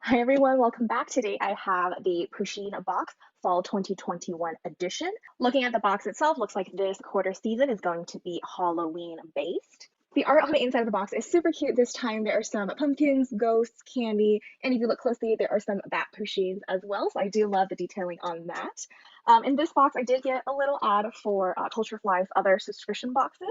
Hi everyone, welcome back. Today I have the Pusheen box fall 2021 edition. Looking at the box itself, looks like this quarter season is going to be Halloween based. The art on the inside of the box is super cute this time. There are some pumpkins, ghosts, candy, and if you look closely, there are some bat Pusheens as well. So I do love the detailing on that. In this box, I did get a little ad for Culture Fly's other subscription boxes.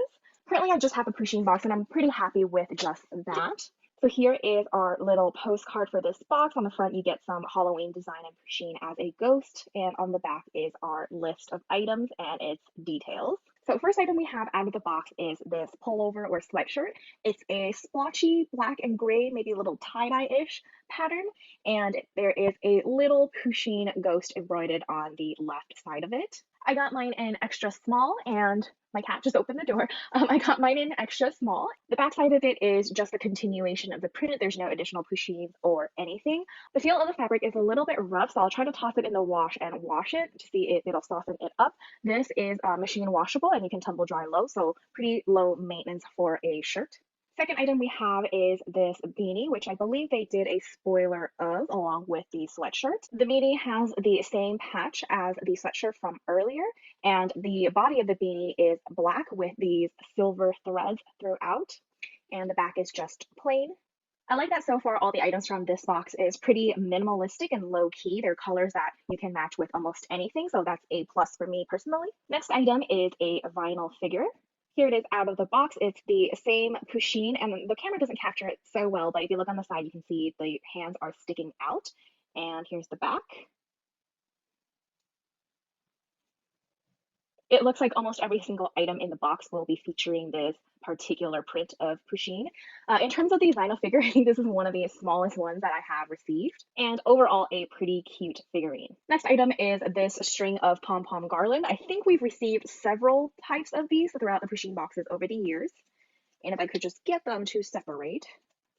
Currently, I just have a Pusheen box, and I'm pretty happy with just that. So here is our little postcard for this box. On the front, you get some Halloween design and Pusheen as a ghost, and on the back is our list of items and its details. So first item we have out of the box is this pullover or sweatshirt. It's a splotchy black and gray, maybe a little tie-dye-ish pattern, and there is a little Pusheen ghost embroidered on the left side of it. I got mine in extra small, and my cat just opened the door. I got mine in extra small. The back side of it is just a continuation of the print. There's no additional Pusheens or anything. The feel of the fabric is a little bit rough, so I'll try to toss it in the wash and wash it to see if it'll soften it up. This is machine washable and you can tumble dry low, so pretty low maintenance for a shirt. Second item we have is this beanie, which I believe they did a spoiler of along with the sweatshirt. The beanie has the same patch as the sweatshirt from earlier, and the body of the beanie is black with these silver threads throughout, and the back is just plain. I like that so far all the items from this box is pretty minimalistic and low key. They're colors that you can match with almost anything, so that's a plus for me personally. Next item is a vinyl figure. Here it is out of the box. It's the same Pusheen, and the camera doesn't capture it so well, but if you look on the side, you can see the hands are sticking out. And here's the back. It looks like almost every single item in the box will be featuring this particular print of Pusheen. In terms of the vinyl figure, I think this is one of the smallest ones that I have received, and overall a pretty cute figurine. Next item is this string of pom-pom garland. I think we've received several types of these throughout the Pusheen boxes over the years, and if I could just get them to separate.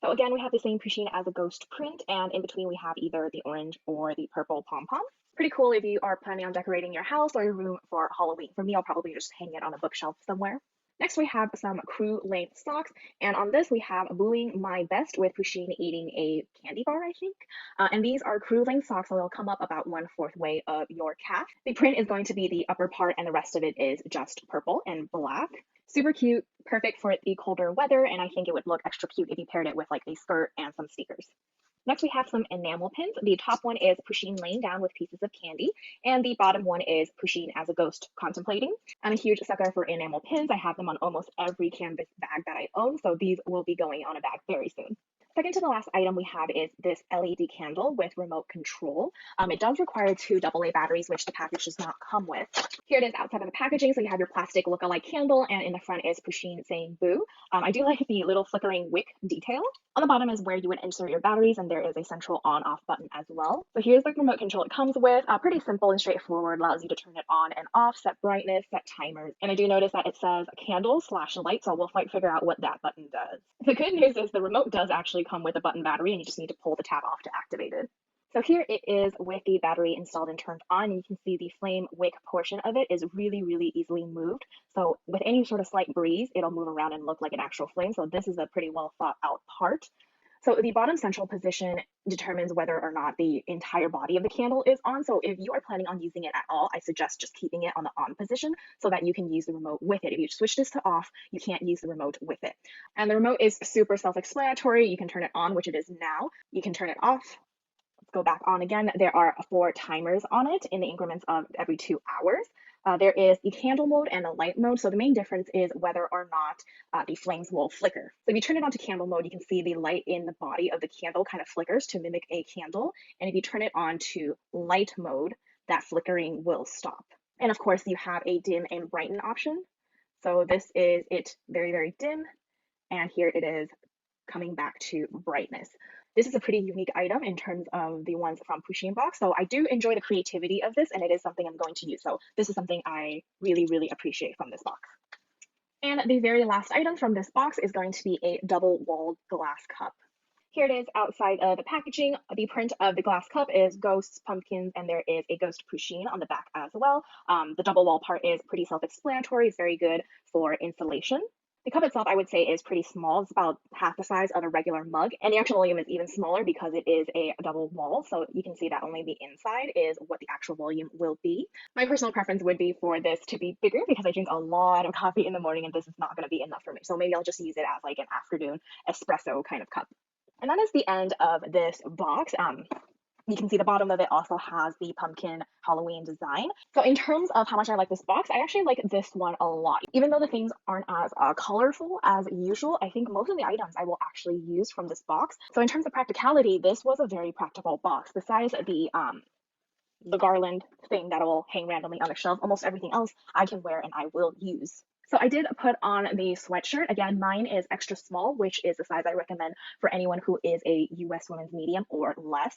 So again, we have the same Pusheen as a ghost print, and in between we have either the orange or the purple pom-pom. Pretty cool if you are planning on decorating your house or your room for Halloween. For me, I'll probably just hang it on a bookshelf somewhere. Next, we have some crew length socks, and on this we have Wooing My Best with Pusheen eating a candy bar, I think. And these are crew length socks, so they'll come up about 1/4 way of your calf. The print is going to be the upper part, and the rest of it is just purple and black. Super cute, perfect for the colder weather, and I think it would look extra cute if you paired it with like a skirt and some sneakers. Next, we have some enamel pins. The top one is Pusheen laying down with pieces of candy, and the bottom one is Pusheen as a ghost contemplating. I'm a huge sucker for enamel pins. I have them on almost every canvas bag that I own, so these will be going on a bag very soon. Second to the last item we have is this LED candle with remote control. It does require two AA batteries, which the package does not come with. Here it is outside of the packaging, so you have your plastic look-alike candle, and in the front is Pusheen saying boo. I do like the little flickering wick detail. On the bottom is where you would insert your batteries, and there is a central on-off button as well. So here's the remote control it comes with. Pretty simple and straightforward, allows you to turn it on and off, set brightness, set timers. And I do notice that it says candle slash light, so we'll figure out what that button does. The good news is the remote does actually come with a button battery, and you just need to pull the tab off to activate it. So here it is with the battery installed and turned on. You can see the flame wick portion of it is really, really easily moved. So with any sort of slight breeze, it'll move around and look like an actual flame. So this is a pretty well thought out part. So the bottom central position determines whether or not the entire body of the candle is on. So if you are planning on using it at all, I suggest just keeping it on the on position so that you can use the remote with it. If you switch this to off, you can't use the remote with it. And the remote is super self-explanatory. You can turn it on, which it is now. You can turn it off. Let's go back on again. There are 4 timers on it in the increments of every 2 hours. There is the candle mode and the light mode. So the main difference is whether or not the flames will flicker. So if you turn it on to candle mode, you can see the light in the body of the candle kind of flickers to mimic a candle. And if you turn it on to light mode, that flickering will stop. And of course, you have a dim and brighten option. So this is it very, very dim. And here it is coming back to brightness. This is a pretty unique item in terms of the ones from Pusheen box. So I do enjoy the creativity of this, and it is something I'm going to use. So this is something I really, really appreciate from this box. And the very last item from this box is going to be a double-walled glass cup. Here it is outside of the packaging. The print of the glass cup is ghosts, pumpkins, and there is a ghost Pusheen on the back as well. The double wall part is pretty self-explanatory. It's very good for insulation. The cup itself, I would say, is pretty small. It's about half the size of a regular mug, and the actual volume is even smaller because it is a double wall. So you can see that only the inside is what the actual volume will be. My personal preference would be for this to be bigger because I drink a lot of coffee in the morning, and this is not going to be enough for me. So maybe I'll just use it as like an afternoon espresso kind of cup. And that is the end of this box. You can see the bottom of it also has the pumpkin Halloween design. So in terms of how much I like this box, I actually like this one a lot. Even though the things aren't as colorful as usual, I think most of the items I will actually use from this box. So in terms of practicality, this was a very practical box. Besides the garland thing that will hang randomly on the shelf, almost everything else I can wear and I will use. So I did put on the sweatshirt. Again, mine is extra small, which is the size I recommend for anyone who is a US women's medium or less.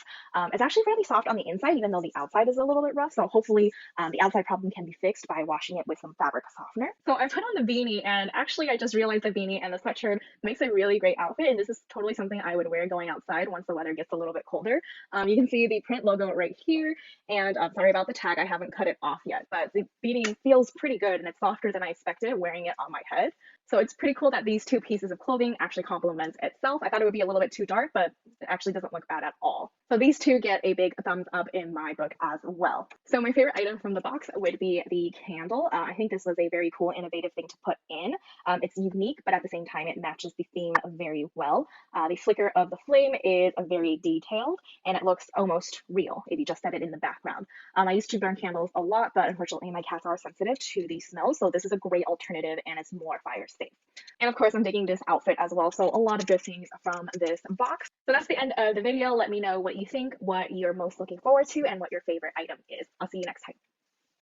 It's actually fairly soft on the inside, even though the outside is a little bit rough. So hopefully the outside problem can be fixed by washing it with some fabric softener. So I put on the beanie, and actually I just realized the beanie and the sweatshirt makes a really great outfit. And this is totally something I would wear going outside once the weather gets a little bit colder. You can see the print logo right here. And sorry about the tag, I haven't cut it off yet, but the beanie feels pretty good and it's softer than I expected wearing it on my head. So it's pretty cool that these two pieces of clothing actually complement itself. I thought it would be a little bit too dark, but it actually doesn't look bad at all. So these two get a big thumbs up in my book as well. So my favorite item from the box would be the candle. I think this was a very cool, innovative thing to put in. It's unique, but at the same time, it matches the theme very well. The flicker of the flame is very detailed, and it looks almost real if you just set it in the background. I used to burn candles a lot, but unfortunately my cats are sensitive to the smell, so this is a great alternative and it's more fire safe. And of course, I'm digging this outfit as well, so a lot of good things from this box. So that's the end of the video. Let me know what you think, what you're most looking forward to, and what your favorite item is. I'll see you next time.